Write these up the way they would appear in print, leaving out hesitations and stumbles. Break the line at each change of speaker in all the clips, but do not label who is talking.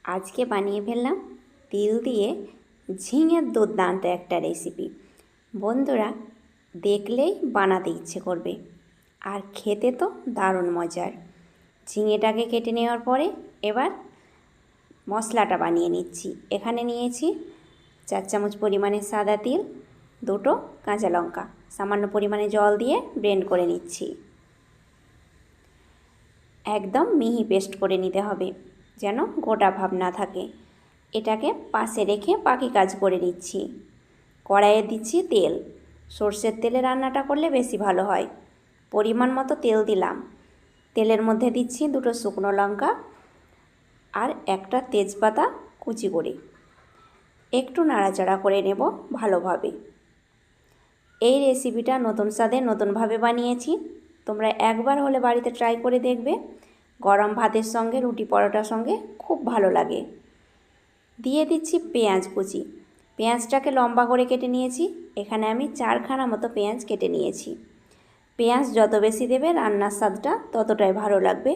আজকে বানিয়ে ফেললাম তিল দিয়ে ঝিঙের দুর্দান্ত একটা রেসিপি। বন্ধুরা দেখলেই বানাতে ইচ্ছে করবে, আর খেতে তো দারুণ মজার। ঝিঙেটাকে কেটে নেওয়ার পরে এবার মশলাটা বানিয়ে নিচ্ছি। এখানে নিয়েছি 4 চামচ পরিমাণে সাদা তিল, 2টো কাঁচা লঙ্কা, সামান্য পরিমাণে জল দিয়ে ব্লেন্ড করে নিচ্ছি। একদম মিহি পেস্ট করে নিতে হবে, যেন গোটা ভাব না থাকে। এটাকে পাশে রেখে বাকি কাজ করে নিচ্ছি। কড়াইয়ে দিচ্ছি তেল। সর্ষের তেলে রান্নাটা করলে বেশি ভালো হয়। পরিমাণ মতো তেল দিলাম। তেলের মধ্যে দিচ্ছি 2টো শুকনো লঙ্কা আর একটা তেজপাতা কুচি করে। একটু নাড়াচাড়া করে নেব ভালোভাবে। এই রেসিপিটা নতুন স্বাদে নতুনভাবে বানিয়েছি। তোমরা একবার হলে বাড়িতে ট্রাই করে দেখবে। গরম ভাতের সঙ্গে, রুটি পরোটার সঙ্গে খুব ভালো লাগে। দিয়ে দিচ্ছি পেঁয়াজ কুচি। পেঁয়াজটাকে লম্বা করে কেটে নিয়েছি। এখানে আমি 4খানা মতো পেঁয়াজ কেটে নিয়েছি। পেঁয়াজ যত বেশি দেবে রান্নার স্বাদটা ততটাই ভালো লাগবে।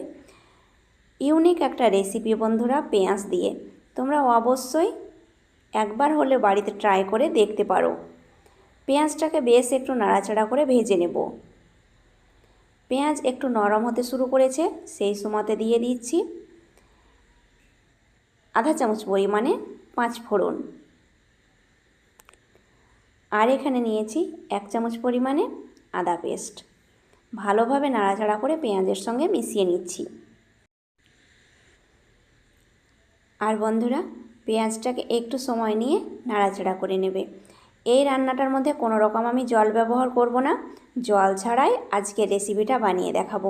ইউনিক একটা রেসিপি বন্ধুরা পেঁয়াজ দিয়ে। তোমরা অবশ্যই একবার হলে বাড়িতে ট্রাই করে দেখতে পারো। পেঁয়াজটাকে বেশ একটু নাড়াচাড়া করে ভেজে নেব। পেঁয়াজ একটু নরম হতে শুরু করেছে, সেই সময়তে দিয়ে দিচ্ছি আধা চামচ পরিমাণে 5 ফোড়ন। আর এখানে নিয়েছি 1 চামচ পরিমাণে আদা পেস্ট। ভালোভাবে নাড়াচাড়া করে পেঁয়াজের সঙ্গে মিশিয়ে নিচ্ছি। আর বন্ধুরা পেঁয়াজটাকে একটু সময় নিয়ে নাড়াচাড়া করে নেবে। এই রান্নাটার মধ্যে কোনো রকম আমি জল ব্যবহার করব না। জল ছাড়াই আজকে রেসিপিটা বানিয়ে দেখাবো।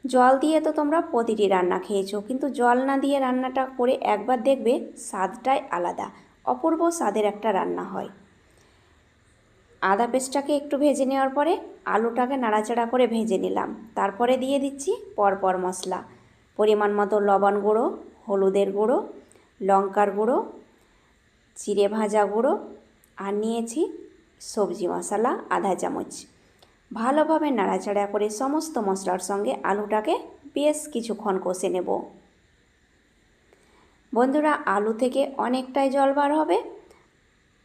জল দিয়ে তো তোমরা প্রতিটি রান্না খেয়েছো, কিন্তু জল না দিয়ে রান্নাটা করে একবার দেখবে স্বাদটাই আলাদা, অপূর্ব স্বাদের একটা রান্না হয়। আদা পেস্টটাকে একটু ভেজে নেওয়ার পরে আলুটাকে নাড়াচাড়া করে ভেজে নিলাম। তারপরে দিয়ে দিচ্ছি পরপর মশলা। পরিমাণ মতো লবণ গুঁড়ো, হলুদের গুঁড়ো, লঙ্কার গুঁড়ো, জিরে ভাজা গুঁড়ো, আর নিয়েছি সবজি মশলা আধা চামচ। ভালোভাবে নাড়াচাড়া করে সমস্ত মশলার সঙ্গে আলুটাকে বেশ কিছুক্ষণ কষে নেব। বন্ধুরা আলু থেকে অনেকটাই জল বার হবে,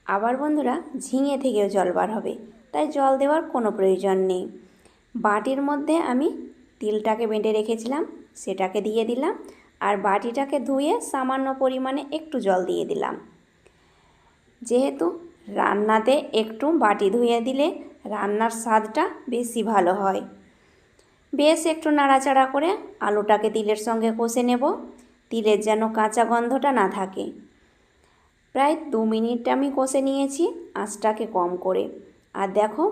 আবার বন্ধুরা ঝিঙে থেকেও জল বার হবে, তাই জল দেওয়ার কোনো প্রয়োজন নেই। বাটির মধ্যে আমি তিলটাকে বেটে রেখেছিলাম, সেটাকে দিয়ে দিলাম। আর বাটিটাকে ধুয়ে সামান্য পরিমাণে একটু জল দিয়ে দিলাম। যেহেতু রান্নাতে একটু বাটি ধুয়ে দিলে রান্নার স্বাদটা বেশি ভালো হয়। বেশ একটু নাড়াচাড়া করে আলুটাকে তিলের সঙ্গে কষে নেব। তিলের যেন কাঁচা গন্ধটা না থাকে। প্রায় 2 মিনিট আমি কষে নিয়েছি আঁচটাকে কম করে। আর দেখো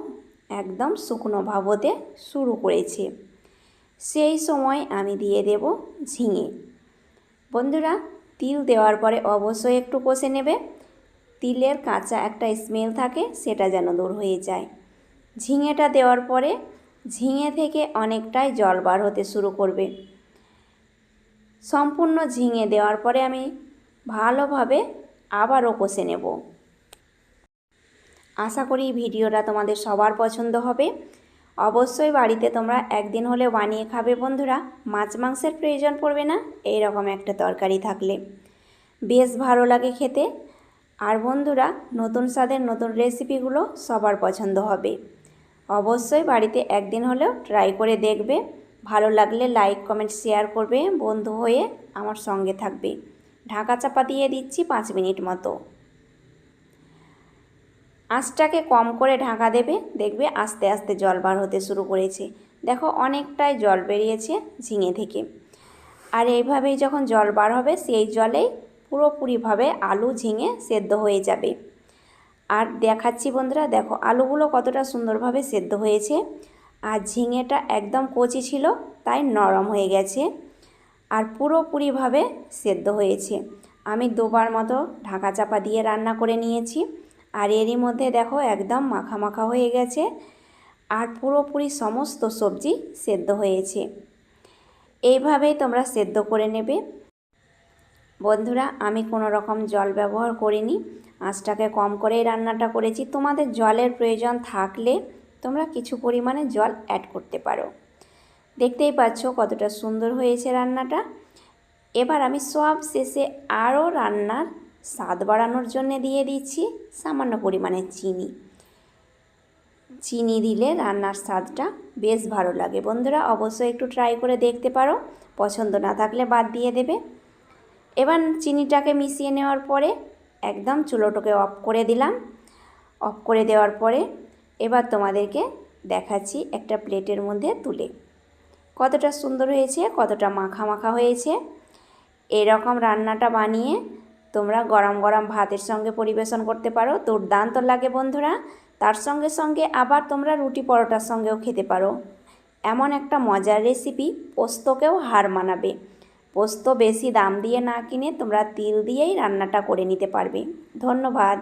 একদম শুকনো ভাব হতে শুরু করেছে। সেই সময় আমি দিয়ে দেব ঝিঙে। বন্ধুরা তিল দেওয়ার পরে অবশ্যই একটু কষে নেবে। তিলের কাঁচা একটা স্মেল থাকে, সেটা যেন দূর হয়ে যায়। ঝিঙেটা দেওয়ার পরে ঝিঙে থেকে অনেকটাই জল বার হতে শুরু করবে। সম্পূর্ণ ঝিঙে দেওয়ার পরে আমি ভালোভাবে আবারও কষে নেব। আশা করি ভিডিওটা তোমাদের সবার পছন্দ হবে। অবশ্যই বাড়িতে তোমরা একদিন হলে বানিয়ে খাবে বন্ধুরা। মাছ মাংসের প্রয়োজন পড়বে না এই রকম একটা তরকারি থাকলে। বেশ ভালো লাগে খেতে। আর বন্ধুরা নতুন স্বাদের নতুন রেসিপিগুলো সবার পছন্দ হবে। অবশ্যই বাড়িতে একদিন হলেও ট্রাই করে দেখবে। ভালো লাগলে লাইক কমেন্ট শেয়ার করবে, বন্ধু হয়ে আমার সঙ্গে থাকবে। ঢাকা চাপা দিয়ে দিচ্ছি 5 মিনিট মতো। আঁচটাকে কম করে ঢাকা দেবে, দেখবে আস্তে আস্তে জল বার হতে শুরু করেছে। দেখো অনেকটাই জল বেরিয়েছে ঝিঙে থেকে। আর এইভাবেই যখন জল বার হবে সেই জলেই পুরোপুরিভাবে আলু ঝিঙে সেদ্ধ হয়ে যাবে। আর দেখাচ্ছি বন্ধুরা, দেখো আলুগুলো কতটা সুন্দরভাবে সেদ্ধ হয়েছে। আর ঝিঙেটা একদম কচি ছিল, তাই নরম হয়ে গেছে। আর পুরোপুরিভাবে সেদ্ধ হয়েছে। আমি 2বার মতো ঢাকা চাপা দিয়ে রান্না করে নিয়েছি। আর এরই মধ্যে দেখো একদম মাখা মাখা হয়ে গেছে। আর পুরোপুরি সমস্ত সবজি সেদ্ধ হয়েছে। এইভাবেই তোমরা সেদ্ধ করে নেবে। বন্ধুরা আমি কোনো রকম জল ব্যবহার করিনি, আঁচটাকে কম করেই রান্নাটা করেছি। তোমাদের জলের প্রয়োজন থাকলে তোমরা কিছু পরিমাণে জল অ্যাড করতে পারো। দেখতেই পাচ্ছ কতটা সুন্দর হয়েছে রান্নাটা। এবার আমি সব শেষে আরও রান্নার স্বাদ বাড়ানোর জন্য দিয়ে দিচ্ছি সামান্য পরিমাণে চিনি। চিনি দিলে রান্নার স্বাদটা বেশ ভালো লাগে। বন্ধুরা অবশ্যই একটু ট্রাই করে দেখতে পারো, পছন্দ না থাকলে বাদ দিয়ে দেবে। এবার চিনিটাকে মিশিয়ে নেওয়ার পরে একদম চুলোটাকে অফ করে দিলাম। অফ করে দেওয়ার পরে এবার তোমাদেরকে দেখাচ্ছি একটা প্লেটের মধ্যে তুলে কতটা সুন্দর হয়েছে, কতটা মাখা মাখা হয়েছে। এরকম রান্নাটা বানিয়ে তোমরা গরম গরম ভাতের সঙ্গে পরিবেশন করতে পারো, দুর্দান্ত লাগে বন্ধুরা। তার সঙ্গে সঙ্গে আবার তোমরা রুটি পরোটার সঙ্গেও খেতে পারো। এমন একটা মজার রেসিপি, পোস্তকেও হার মানাবে। পোস্ত বেশি দাম দিয়ে না কিনে তোমরা তিল দিয়েই রান্নাটা করে নিতে পারবে। ধন্যবাদ।